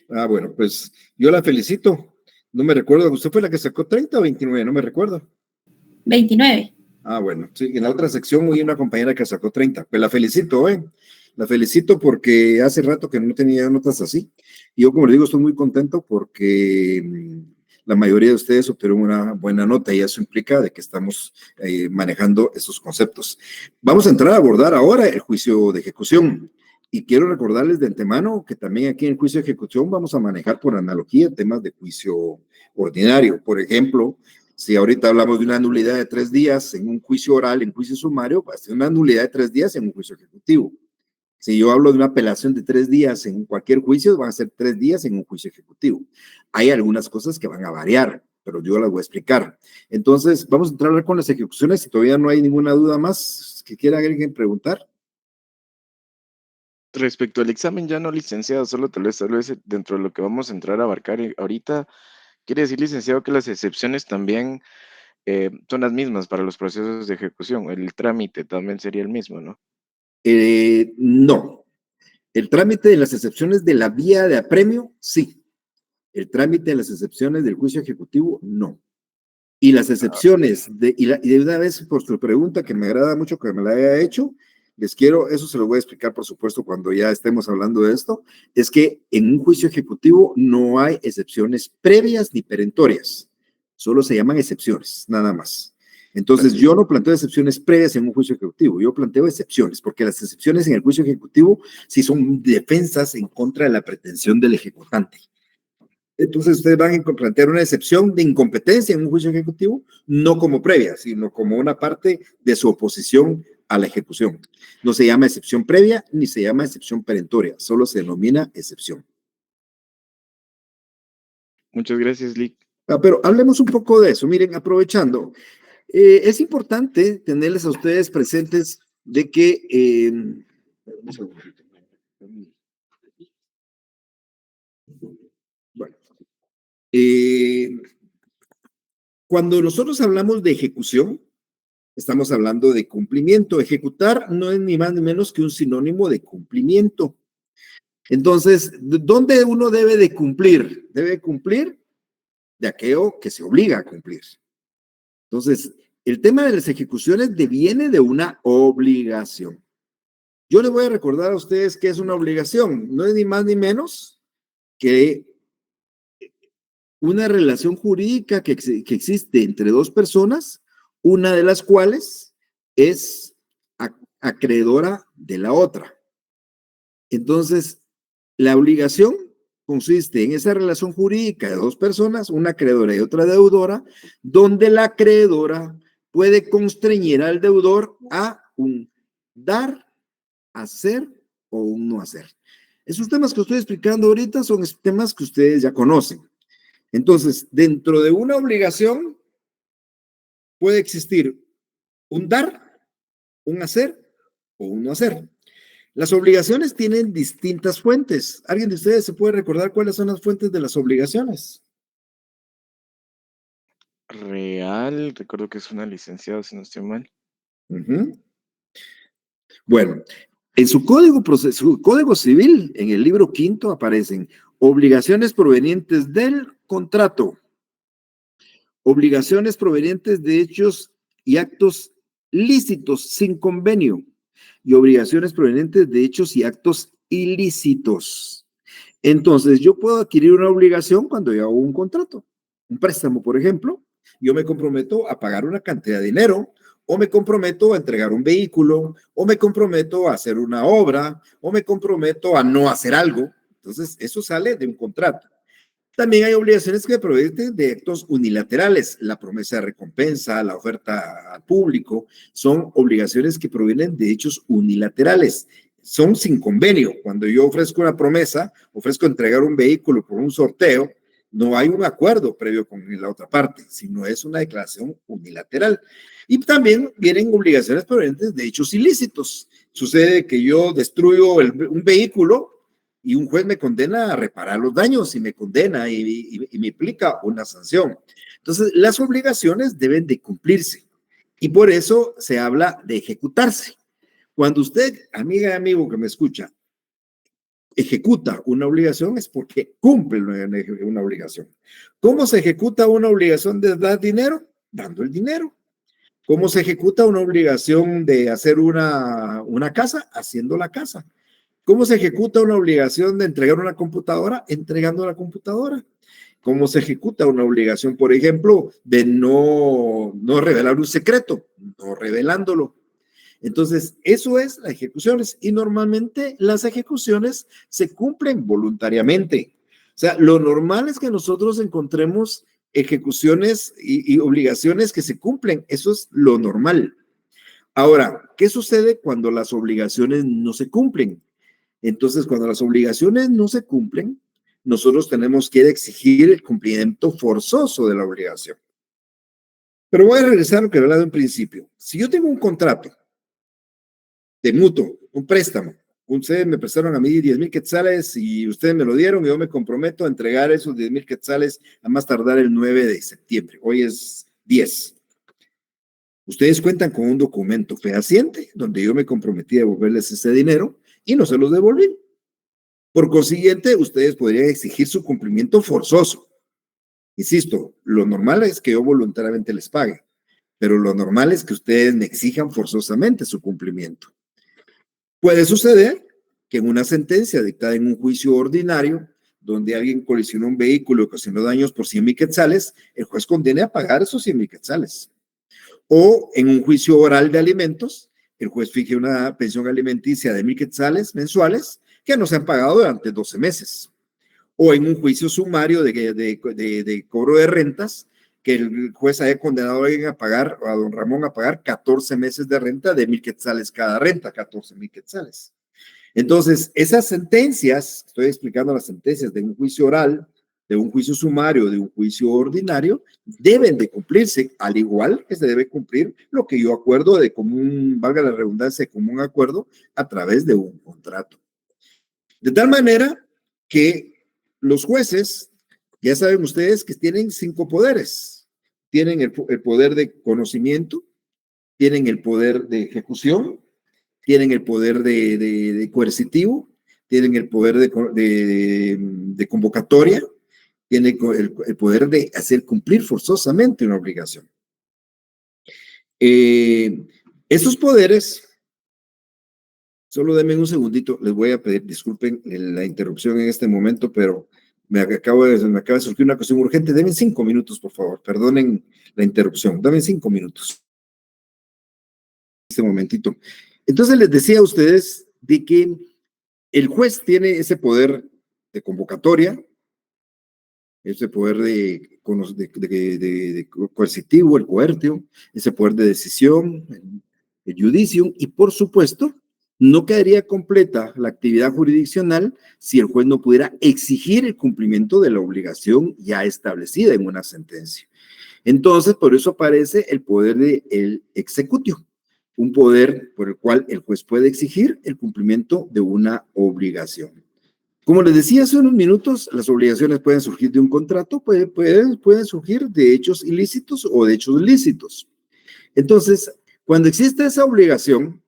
Ah, bueno, pues yo la felicito. No me recuerdo, ¿usted fue la que sacó 30 o 29? No me recuerdo. 29. Ah, bueno, sí, en la otra sección hubo una compañera que sacó 30. Pues la felicito, La felicito porque hace rato que no tenía notas así. Y yo, como le digo, estoy muy contento porque la mayoría de ustedes obtuvieron una buena nota y eso implica de que estamos manejando esos conceptos. Vamos a entrar a abordar ahora el juicio de ejecución. Y quiero recordarles de antemano que también aquí en el juicio de ejecución vamos a manejar por analogía temas de juicio ordinario. Por ejemplo, si ahorita hablamos de una nulidad de 3 días en un juicio oral, en juicio sumario, va a ser una nulidad de 3 días en un juicio ejecutivo. Si yo hablo de una apelación de 3 días en cualquier juicio, van a ser 3 días en un juicio ejecutivo. Hay algunas cosas que van a variar, pero yo las voy a explicar. Entonces, vamos a entrar con las ejecuciones. Si todavía no hay ninguna duda más que quiera alguien preguntar. Respecto al examen, ya no, licenciado, solo tal vez dentro de lo que vamos a entrar a abarcar ahorita, quiere decir, licenciado, que las excepciones también son las mismas para los procesos de ejecución. El trámite también sería el mismo, ¿no? No. El trámite de las excepciones de la vía de apremio, sí. El trámite de las excepciones del juicio ejecutivo, no. Y las excepciones, y de una vez por su pregunta, que me agrada mucho que me la haya hecho, eso se lo voy a explicar, por supuesto, cuando ya estemos hablando de esto, es que en un juicio ejecutivo no hay excepciones previas ni perentorias, solo se llaman excepciones, nada más. Entonces, yo no planteo excepciones previas en un juicio ejecutivo, yo planteo excepciones, porque las excepciones en el juicio ejecutivo sí son defensas en contra de la pretensión del ejecutante. Entonces, ustedes van a plantear una excepción de incompetencia en un juicio ejecutivo, no como previa, sino como una parte de su oposición a la ejecución. No se llama excepción previa ni se llama excepción perentoria, solo se denomina excepción. Muchas gracias, Lick. Pero hablemos un poco de eso. Miren, aprovechando, es importante tenerles a ustedes presentes de que cuando nosotros hablamos de ejecución, estamos hablando de cumplimiento. Ejecutar no es ni más ni menos que un sinónimo de cumplimiento. Entonces, ¿dónde uno debe de cumplir? Debe cumplir de aquello que se obliga a cumplir. Entonces, el tema de las ejecuciones deviene de una obligación. Yo les voy a recordar a ustedes que es una obligación. No es ni más ni menos que una relación jurídica que existe entre dos personas, una de las cuales es acreedora de la otra. Entonces, la obligación consiste en esa relación jurídica de dos personas, una acreedora y otra deudora, donde la acreedora puede constreñir al deudor a un dar, hacer o un no hacer. Esos temas que estoy explicando ahorita son temas que ustedes ya conocen. Entonces, dentro de una obligación puede existir un dar, un hacer o un no hacer. Las obligaciones tienen distintas fuentes. ¿Alguien de ustedes se puede recordar cuáles son las fuentes de las obligaciones? Real, recuerdo que es una licenciada, si no estoy mal. Bueno, en su código civil, en el libro quinto, aparecen obligaciones provenientes del contrato, obligaciones provenientes de hechos y actos lícitos sin convenio y obligaciones provenientes de hechos y actos ilícitos. Entonces, yo puedo adquirir una obligación cuando yo hago un contrato, un préstamo, por ejemplo. Yo me comprometo a pagar una cantidad de dinero, o me comprometo a entregar un vehículo, o me comprometo a hacer una obra, o me comprometo a no hacer algo. Entonces, eso sale de un contrato. También hay obligaciones que provienen de actos unilaterales. La promesa de recompensa, la oferta al público, son obligaciones que provienen de hechos unilaterales. Son sin convenio. Cuando yo ofrezco una promesa, ofrezco entregar un vehículo por un sorteo, no hay un acuerdo previo con la otra parte, sino es una declaración unilateral. Y también vienen obligaciones provenientes de hechos ilícitos. Sucede que yo destruyo un vehículo y un juez me condena a reparar los daños y me condena y me implica una sanción. Entonces, las obligaciones deben de cumplirse y por eso se habla de ejecutarse. Cuando usted, amiga y amigo que me escucha, ejecuta una obligación es porque cumple una obligación. ¿Cómo se ejecuta una obligación de dar dinero? Dando el dinero. ¿Cómo se ejecuta una obligación de hacer una casa? Haciendo la casa. ¿Cómo se ejecuta una obligación de entregar una computadora? Entregando la computadora. ¿Cómo se ejecuta una obligación, por ejemplo, de no revelar un secreto? No revelándolo. Entonces, eso es las ejecuciones y normalmente las ejecuciones se cumplen voluntariamente. O sea, lo normal es que nosotros encontremos ejecuciones y obligaciones que se cumplen. Eso es lo normal. Ahora, ¿qué sucede cuando las obligaciones no se cumplen? Entonces, cuando las obligaciones no se cumplen, nosotros tenemos que exigir el cumplimiento forzoso de la obligación. Pero voy a regresar a lo que hablaba en principio. Si yo tengo un contrato de mutuo, un préstamo, ustedes me prestaron a mí 10,000 quetzales y ustedes me lo dieron y yo me comprometo a entregar esos 10,000 quetzales a más tardar el 9 de septiembre. Hoy es 10. Ustedes cuentan con un documento fehaciente donde yo me comprometí a devolverles ese dinero y no se los devolví. Por consiguiente, ustedes podrían exigir su cumplimiento forzoso. Insisto, lo normal es que yo voluntariamente les pague, pero lo normal es que ustedes me exijan forzosamente su cumplimiento. Puede suceder que en una sentencia dictada en un juicio ordinario, donde alguien colisionó un vehículo y ocasionó daños por 100,000 quetzales, el juez condene a pagar esos 100,000 quetzales. O en un juicio oral de alimentos, el juez fije una pensión alimenticia de 1,000 quetzales mensuales que no se han pagado durante 12 meses. O en un juicio sumario de cobro de rentas, que el juez haya condenado a alguien a pagar, a don Ramón a pagar 14 meses de renta de 1,000 quetzales cada renta, 14,000 quetzales. Entonces, esas sentencias, estoy explicando las sentencias de un juicio oral, de un juicio sumario, de un juicio ordinario, deben de cumplirse, al igual que se debe cumplir lo que yo acuerdo de común, valga la redundancia, de común acuerdo a través de un contrato. De tal manera que los jueces, ya saben ustedes que tienen 5 poderes. Tienen el poder de conocimiento, tienen el poder de ejecución, tienen el poder de coercitivo, tienen el poder de convocatoria, tienen el poder de hacer cumplir forzosamente una obligación. Esos poderes, solo denme un segundito, les voy a pedir, disculpen la interrupción en este momento, pero me acaba de surgir una cuestión urgente. Denme 5 minutos, por favor. Perdonen la interrupción. Denme 5 minutos. Este momentito. Entonces les decía a ustedes de que el juez tiene ese poder convocatoria, ese poder coercitivo, el coertio, ese poder de decisión, el judicium, y por supuesto, no quedaría completa la actividad jurisdiccional si el juez no pudiera exigir el cumplimiento de la obligación ya establecida en una sentencia. Entonces, por eso aparece el poder del executio, un poder por el cual el juez puede exigir el cumplimiento de una obligación. Como les decía hace unos minutos, las obligaciones pueden surgir de un contrato, pueden surgir de hechos ilícitos o de hechos lícitos. Entonces, cuando existe esa obligación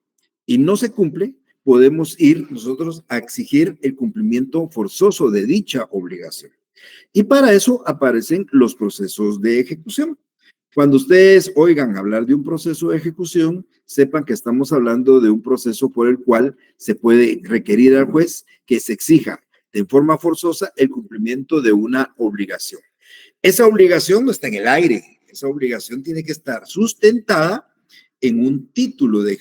y no se cumple, podemos ir nosotros a exigir el cumplimiento forzoso de dicha obligación. Y para eso aparecen los procesos de ejecución. Cuando ustedes oigan hablar de un proceso de ejecución, sepan que estamos hablando de un proceso por el cual se puede requerir al juez que se exija de forma forzosa el cumplimiento de una obligación. Esa obligación no está en el aire, esa obligación tiene que estar sustentada en un título de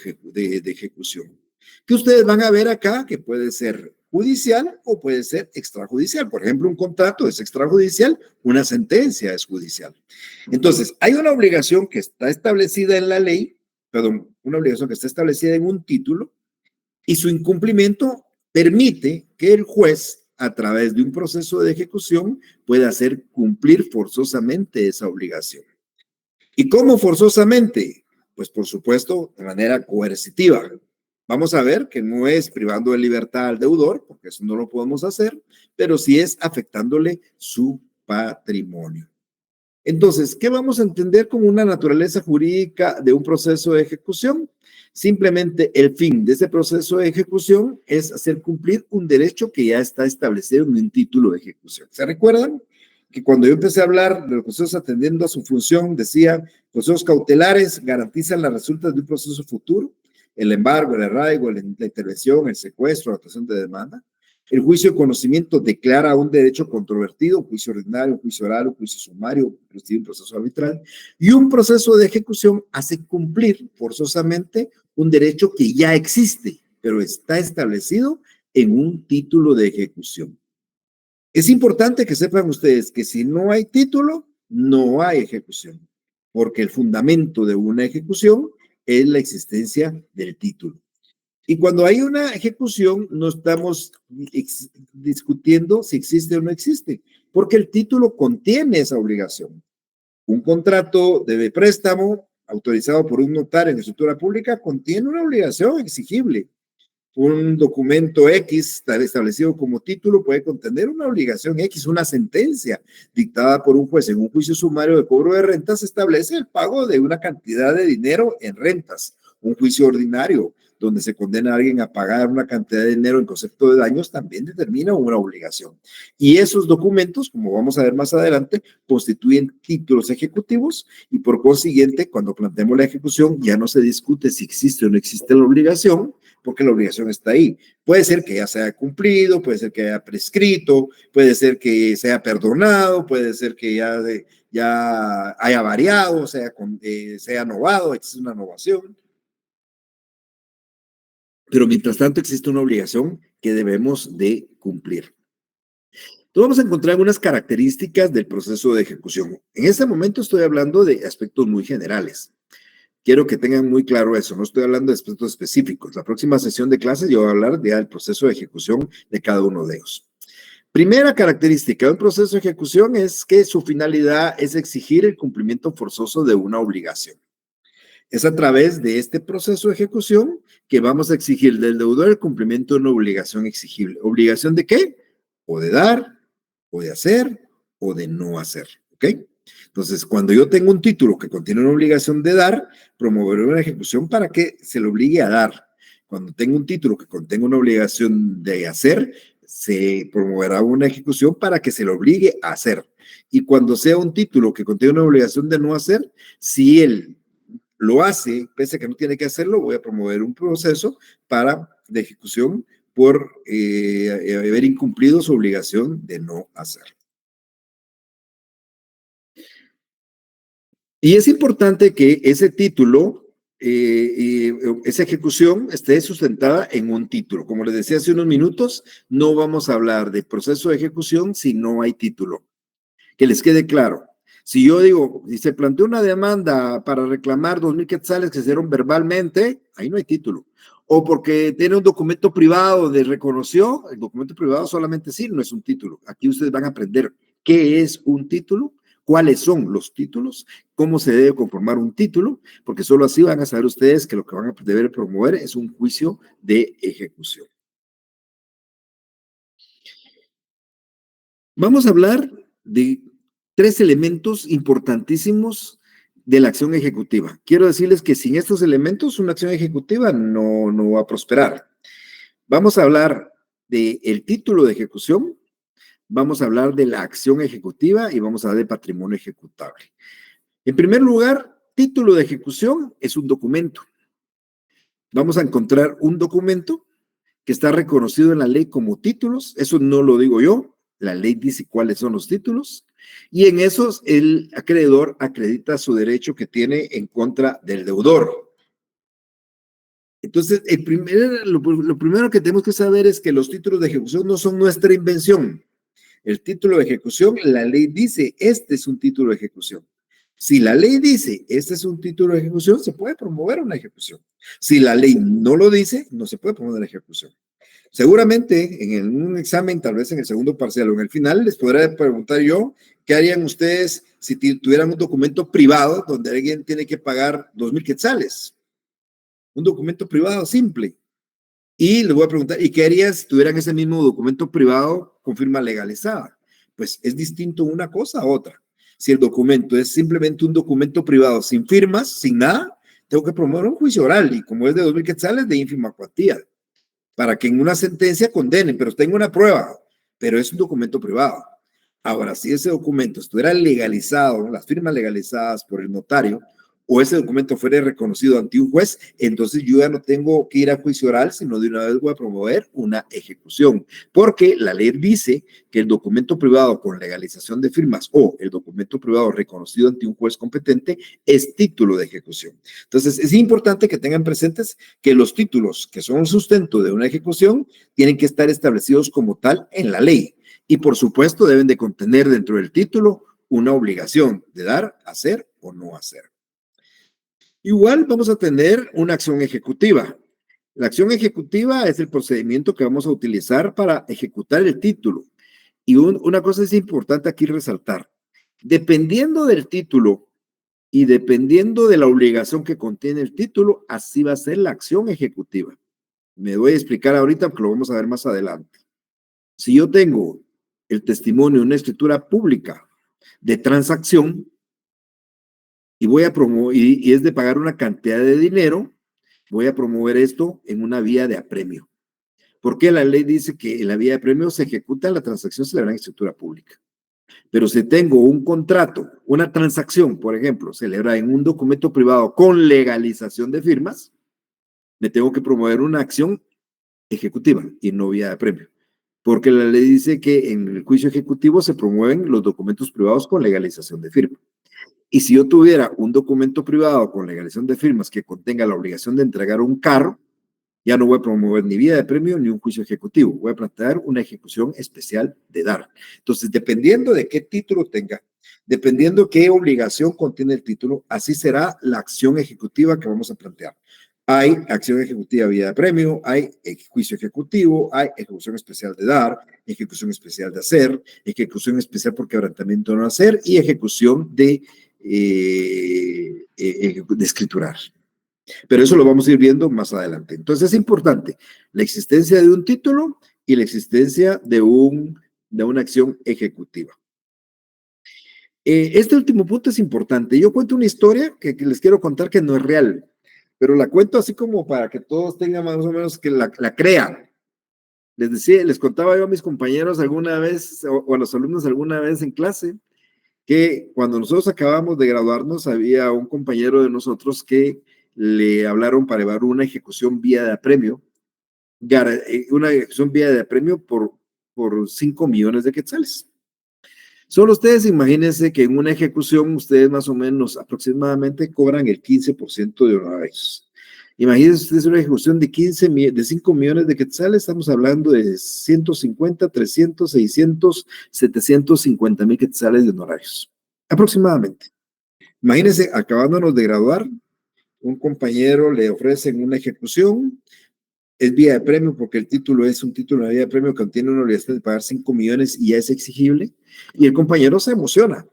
ejecución, que ustedes van a ver acá, que puede ser judicial o puede ser extrajudicial. Por ejemplo, un contrato es extrajudicial, una sentencia es judicial. Entonces, hay una obligación que está establecida en la ley, perdón, una obligación que está establecida en un título, y su incumplimiento permite que el juez, a través de un proceso de ejecución, pueda hacer cumplir forzosamente esa obligación. ¿Y cómo forzosamente? Pues por supuesto, de manera coercitiva. Vamos a ver que no es privando de libertad al deudor, porque eso no lo podemos hacer, pero sí es afectándole su patrimonio. Entonces, ¿qué vamos a entender como una naturaleza jurídica de un proceso de ejecución? Simplemente el fin de ese proceso de ejecución es hacer cumplir un derecho que ya está establecido en un título de ejecución. ¿Se recuerdan? Que cuando yo empecé a hablar de los procesos atendiendo a su función, decía, procesos cautelares garantizan las resultas de un proceso futuro, el embargo, el arraigo, la intervención, el secuestro, la actuación de demanda. El juicio de conocimiento declara un derecho controvertido, un juicio ordinario, un juicio oral, un juicio sumario, un proceso arbitral, y un proceso de ejecución hace cumplir forzosamente un derecho que ya existe, pero está establecido en un título de ejecución. Es importante que sepan ustedes que si no hay título, no hay ejecución, porque el fundamento de una ejecución es la existencia del título. Y cuando hay una ejecución, no estamos discutiendo si existe o no existe, porque el título contiene esa obligación. Un contrato de préstamo autorizado por un notario en escritura pública contiene una obligación exigible. Un documento X establecido como título puede contener una obligación X, una sentencia dictada por un juez en un juicio sumario de cobro de rentas establece el pago de una cantidad de dinero en rentas. Un juicio ordinario donde se condena a alguien a pagar una cantidad de dinero en concepto de daños también determina una obligación. Y esos documentos, como vamos a ver más adelante, constituyen títulos ejecutivos y por consiguiente, cuando planteemos la ejecución, ya no se discute si existe o no existe la obligación, porque la obligación está ahí. Puede ser que ya se haya cumplido, puede ser que haya prescrito, puede ser que se haya perdonado, puede ser que ya haya variado, se haya novado, existe una novación. Pero mientras tanto existe una obligación que debemos de cumplir. Entonces vamos a encontrar algunas características del proceso de ejecución. En este momento estoy hablando de aspectos muy generales. Quiero que tengan muy claro eso, no estoy hablando de aspectos específicos. La próxima sesión de clases yo voy a hablar del proceso de ejecución de cada uno de ellos. Primera característica de un proceso de ejecución es que su finalidad es exigir el cumplimiento forzoso de una obligación. Es a través de este proceso de ejecución que vamos a exigir del deudor el cumplimiento de una obligación exigible. ¿Obligación de qué? O de dar, o de hacer, o de no hacer. ¿Ok? Entonces, cuando yo tengo un título que contiene una obligación de dar, promoveré una ejecución para que se le obligue a dar. Cuando tengo un título que contenga una obligación de hacer, se promoverá una ejecución para que se le obligue a hacer. Y cuando sea un título que contiene una obligación de no hacer, si él lo hace, pese a que no tiene que hacerlo, voy a promover un proceso de ejecución por haber incumplido su obligación de no hacerlo. Y es importante que ese título esa ejecución esté sustentada en un título. Como les decía hace unos minutos, no vamos a hablar de proceso de ejecución si no hay título. Que les quede claro. Si yo digo, si se planteó una demanda para reclamar 2,000 quetzales que se dieron verbalmente, ahí no hay título. O porque tiene un documento privado de reconoció, el documento privado solamente sí, no es un título. Aquí ustedes van a aprender qué es un título, cuáles son los títulos, cómo se debe conformar un título, porque solo así van a saber ustedes que lo que van a deber promover es un juicio de ejecución. Vamos a hablar de 3 elementos importantísimos de la acción ejecutiva. Quiero decirles que sin estos elementos una acción ejecutiva no va a prosperar. Vamos a hablar del título de ejecución, vamos a hablar de la acción ejecutiva y vamos a hablar de patrimonio ejecutable. En primer lugar, título de ejecución es un documento. Vamos a encontrar un documento que está reconocido en la ley como títulos, eso no lo digo yo, la ley dice cuáles son los títulos, y en esos el acreedor acredita su derecho que tiene en contra del deudor. Entonces, lo primero que tenemos que saber es que los títulos de ejecución no son nuestra invención. El título de ejecución, la ley dice, este es un título de ejecución. Si la ley dice, este es un título de ejecución, se puede promover una ejecución. Si la ley no lo dice, no se puede promover una ejecución. Seguramente en un examen, tal vez en el segundo parcial o en el final, les podré preguntar yo, ¿qué harían ustedes si tuvieran un documento privado donde alguien tiene que pagar 2,000 quetzales? Un documento privado simple. Y les voy a preguntar, ¿y qué harías si tuvieran ese mismo documento privado con firma legalizada? Pues es distinto una cosa a otra. Si el documento es simplemente un documento privado sin firmas, sin nada, tengo que promover un juicio oral y como es de 2,000 quetzales, de ínfima cuantía, para que en una sentencia condenen, pero tengo una prueba, pero es un documento privado. Ahora, si ese documento estuviera legalizado, las firmas legalizadas por el notario, o ese documento fuera reconocido ante un juez, entonces yo ya no tengo que ir a juicio oral, sino de una vez voy a promover una ejecución, porque la ley dice que el documento privado con legalización de firmas o el documento privado reconocido ante un juez competente es título de ejecución. Entonces, es importante que tengan presentes que los títulos que son sustento de una ejecución tienen que estar establecidos como tal en la ley y, por supuesto, deben de contener dentro del título una obligación de dar, hacer o no hacer. Igual vamos a tener una acción ejecutiva. La acción ejecutiva es el procedimiento que vamos a utilizar para ejecutar el título. Y una cosa es importante aquí resaltar. Dependiendo del título y dependiendo de la obligación que contiene el título, así va a ser la acción ejecutiva. Me voy a explicar ahorita porque lo vamos a ver más adelante. Si yo tengo el testimonio de una escritura pública de transacción, y voy a promover, y es de pagar una cantidad de dinero, voy a promover esto en una vía de apremio. Porque la ley dice que en la vía de apremio se ejecuta la transacción celebrada en escritura pública. Pero si tengo un contrato, una transacción, por ejemplo, celebrada en un documento privado con legalización de firmas, me tengo que promover una acción ejecutiva y no vía de apremio. Porque la ley dice que en el juicio ejecutivo se promueven los documentos privados con legalización de firma. Y si yo tuviera un documento privado con legalización de firmas que contenga la obligación de entregar un carro, ya no voy a promover ni vía de apremio ni un juicio ejecutivo. Voy a plantear una ejecución especial de dar. Entonces, dependiendo de qué título tenga, dependiendo qué obligación contiene el título, así será la acción ejecutiva que vamos a plantear. Hay acción ejecutiva vía de apremio, hay juicio ejecutivo, hay ejecución especial de dar, ejecución especial de hacer, ejecución especial por quebrantamiento de no hacer y ejecución de escriturar. Pero eso lo vamos a ir viendo más adelante. Entonces es importante la existencia de un título y la existencia de una acción ejecutiva. Este último punto es importante. Yo cuento una historia que les quiero contar que no es real, pero la cuento así como para que todos tengan más o menos que la crean. Les contaba yo a mis compañeros alguna vez o a los alumnos alguna vez en clase que cuando nosotros acabamos de graduarnos había un compañero de nosotros que le hablaron para llevar una ejecución vía de apremio, por 5 millones de quetzales. Solo ustedes imagínense que en una ejecución ustedes más o menos aproximadamente cobran el 15% de honorarios. Imagínense ustedes una ejecución de 5 millones de quetzales, estamos hablando de 150, 300, 600, 750 mil quetzales de honorarios, aproximadamente. Imagínense, acabándonos de graduar, un compañero le ofrecen una ejecución, es vía de premio porque el título es un título de vía de premio que contiene una obligación de pagar 5 millones y ya es exigible, y el compañero se emociona,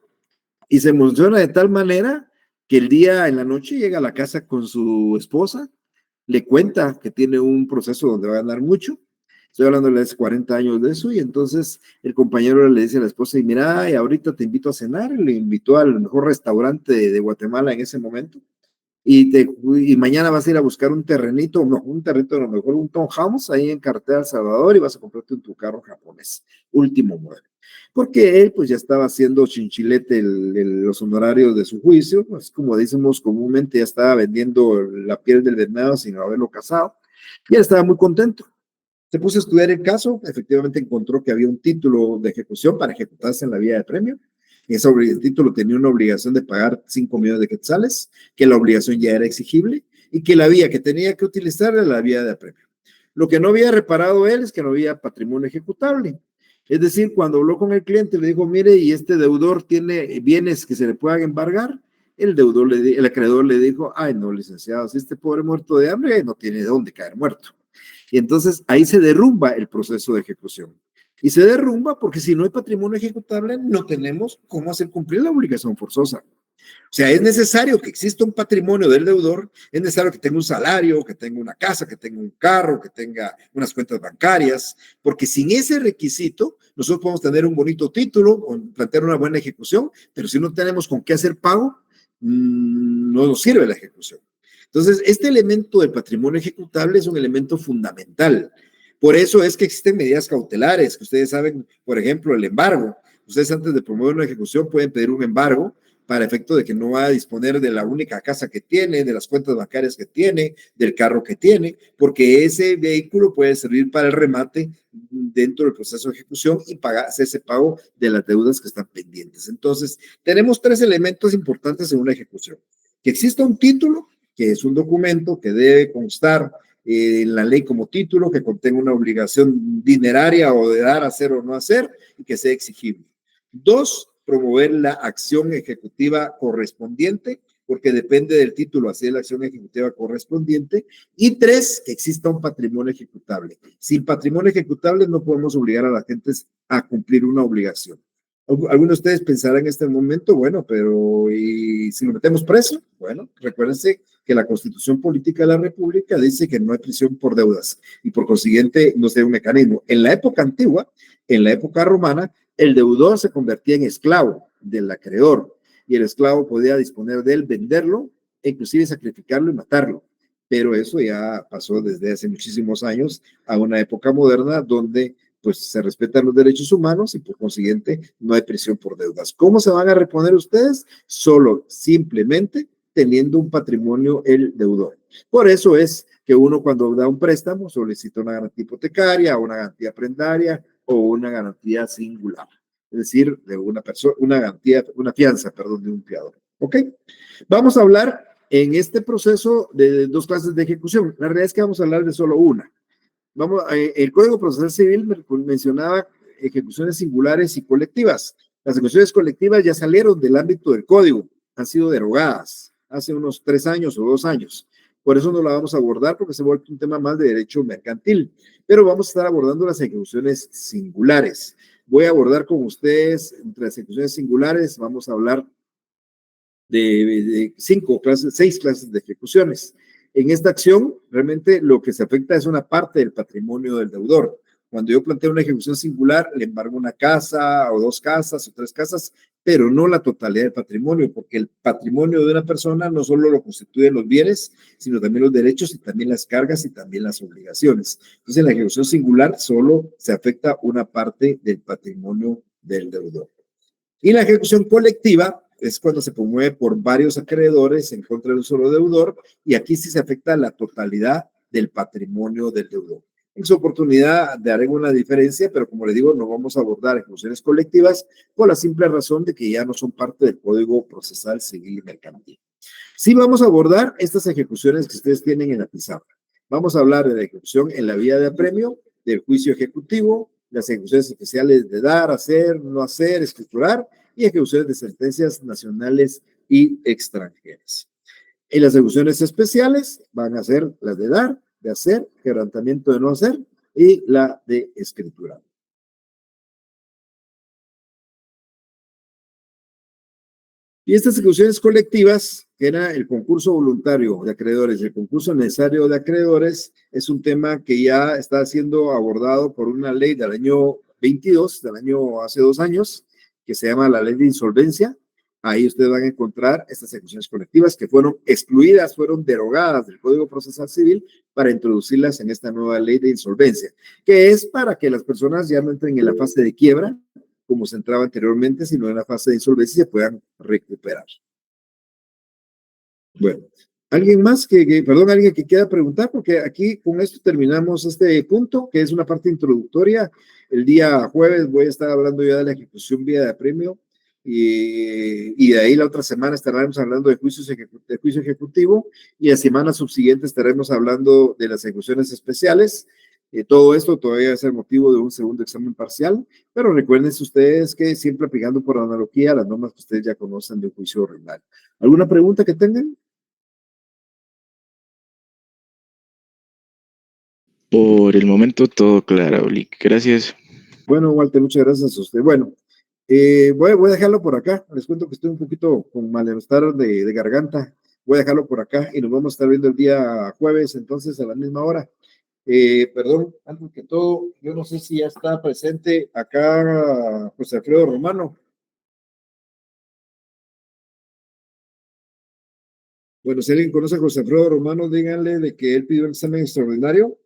y se emociona de tal manera que el día en la noche llega a la casa con su esposa, le cuenta que tiene un proceso donde va a ganar mucho, estoy hablando de hace 40 años de eso, y entonces el compañero le dice a la esposa, y mira, y ahorita te invito a cenar, le invitó al mejor restaurante de Guatemala en ese momento, y mañana vas a ir a buscar un terrenito, no, un terrenito, a lo mejor un townhouse ahí en Carretera El Salvador y vas a comprarte tu carro japonés, último modelo. Porque él pues ya estaba haciendo chinchilete los honorarios de su juicio, pues como decimos comúnmente, ya estaba vendiendo la piel del venado sin haberlo casado, y él estaba muy contento. Se puso a estudiar el caso, efectivamente encontró que había un título de ejecución para ejecutarse en la vía de premio. El título tenía una obligación de pagar 5 millones de quetzales, que la obligación ya era exigible y que la vía que tenía que utilizar era la vía de apremio. Lo que no había reparado él es que no había patrimonio ejecutable. Es decir, cuando habló con el cliente le dijo, mire, y este deudor tiene bienes que se le puedan embargar, el acreedor le dijo, ay no, licenciado, si este pobre muerto de hambre no tiene de dónde caer muerto. Y entonces ahí se derrumba el proceso de ejecución. Y se derrumba porque si no hay patrimonio ejecutable, no tenemos cómo hacer cumplir la obligación forzosa. O sea, es necesario que exista un patrimonio del deudor, es necesario que tenga un salario, que tenga una casa, que tenga un carro, que tenga unas cuentas bancarias, porque sin ese requisito, nosotros podemos tener un bonito título o plantear una buena ejecución, pero si no tenemos con qué hacer pago, no nos sirve la ejecución. Entonces, este elemento del patrimonio ejecutable es un elemento fundamental. Por eso es que existen medidas cautelares, que ustedes saben, por ejemplo, el embargo. Ustedes antes de promover una ejecución pueden pedir un embargo para efecto de que no va a disponer de la única casa que tiene, de las cuentas bancarias que tiene, del carro que tiene, porque ese vehículo puede servir para el remate dentro del proceso de ejecución y hacer ese pago de las deudas que están pendientes. Entonces, tenemos 3 elementos importantes en una ejecución. Que exista un título, que es un documento que debe constar en la ley como título, que contenga una obligación dineraria o de dar, hacer o no hacer, y que sea exigible. 2, promover la acción ejecutiva correspondiente, porque depende del título hacer la acción ejecutiva correspondiente. Y 3, que exista un patrimonio ejecutable. Sin patrimonio ejecutable no podemos obligar a la gente a cumplir una obligación. Algunos de ustedes pensarán en este momento, bueno, pero ¿y si lo metemos preso? Bueno, recuérdense que la Constitución Política de la República dice que no hay prisión por deudas y por consiguiente no sea un mecanismo. En la época antigua, en la época romana, el deudor se convertía en esclavo del acreedor y el esclavo podía disponer de él, venderlo e inclusive sacrificarlo y matarlo. Pero eso ya pasó desde hace muchísimos años a una época moderna donde pues se respetan los derechos humanos y por consiguiente no hay prisión por deudas. ¿Cómo se van a reponer ustedes? Solo, simplemente teniendo un patrimonio el deudor. Por eso es que uno cuando da un préstamo solicita una garantía hipotecaria, una garantía prendaria o una garantía singular. Es decir, de una persona, una fianza, perdón, de un fiador. ¿Ok? Vamos a hablar en este proceso de 2 clases de ejecución. La realidad es que vamos a hablar de solo una. El Código Procesal Civil mencionaba ejecuciones singulares y colectivas. Las ejecuciones colectivas ya salieron del ámbito del código, han sido derogadas hace unos 3 años o 2 años. Por eso no la vamos a abordar porque se vuelve un tema más de derecho mercantil, pero vamos a estar abordando las ejecuciones singulares. Voy a abordar con ustedes entre las ejecuciones singulares, vamos a hablar de 6 clases de ejecuciones. En esta acción, realmente lo que se afecta es una parte del patrimonio del deudor. Cuando yo planteo una ejecución singular, le embargo una casa o 2 casas o 3 casas, pero no la totalidad del patrimonio, porque el patrimonio de una persona no solo lo constituyen los bienes, sino también los derechos y también las cargas y también las obligaciones. Entonces, en la ejecución singular solo se afecta una parte del patrimonio del deudor. Y la ejecución colectiva es cuando se promueve por varios acreedores en contra de un solo deudor, y aquí sí se afecta la totalidad del patrimonio del deudor. En su oportunidad daré una diferencia, pero como le digo, no vamos a abordar ejecuciones colectivas por la simple razón de que ya no son parte del Código Procesal Civil y Mercantil. Sí vamos a abordar estas ejecuciones que ustedes tienen en la pizarra. Vamos a hablar de la ejecución en la vía de apremio, del juicio ejecutivo, las ejecuciones especiales de dar, hacer, no hacer, escriturar y ejecuciones de sentencias nacionales y extranjeras. En las ejecuciones especiales van a ser las de dar, de hacer, quebrantamiento de no hacer y la de escriturar. Y estas ejecuciones colectivas, que era el concurso voluntario de acreedores y el concurso necesario de acreedores, es un tema que ya está siendo abordado por una ley del año 22, del año hace 2 años, que se llama la Ley de Insolvencia. Ahí ustedes van a encontrar estas ejecuciones colectivas que fueron excluidas, fueron derogadas del Código Procesal Civil para introducirlas en esta nueva Ley de Insolvencia, que es para que las personas ya no entren en la fase de quiebra, como se entraba anteriormente, sino en la fase de insolvencia y se puedan recuperar. Bueno, ¿alguien más alguien que quiera preguntar? Porque aquí con esto terminamos este punto, que es una parte introductoria. El día jueves voy a estar hablando ya de la ejecución vía de apremio y de ahí la otra semana estaremos hablando de juicio ejecutivo y la semana subsiguiente estaremos hablando de las ejecuciones especiales. Todo esto todavía va a ser motivo de un segundo examen parcial, pero recuerden ustedes que siempre aplicando por analogía las normas que ustedes ya conocen de un juicio ordinario. ¿Alguna pregunta que tengan? Por el momento todo claro, Lick. Gracias. Bueno, Walter, muchas gracias a usted. Bueno, voy a dejarlo por acá. Les cuento que estoy un poquito con malestar de garganta. Voy a dejarlo por acá y nos vamos a estar viendo el día jueves, entonces a la misma hora. Perdón, antes que todo, yo no sé si ya está presente acá José Alfredo Romano. Bueno, si alguien conoce a José Alfredo Romano, díganle de que él pidió un examen extraordinario.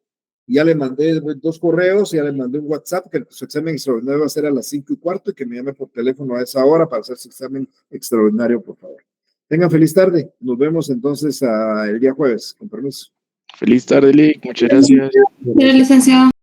Ya le mandé 2 correos, ya le mandé un WhatsApp que su examen extraordinario va a ser a las 5:15 y que me llame por teléfono a esa hora para hacer su examen extraordinario, por favor. Tengan feliz tarde. Nos vemos entonces el día jueves. Con permiso. Feliz tarde, Lick. Muchas gracias. Licenciado.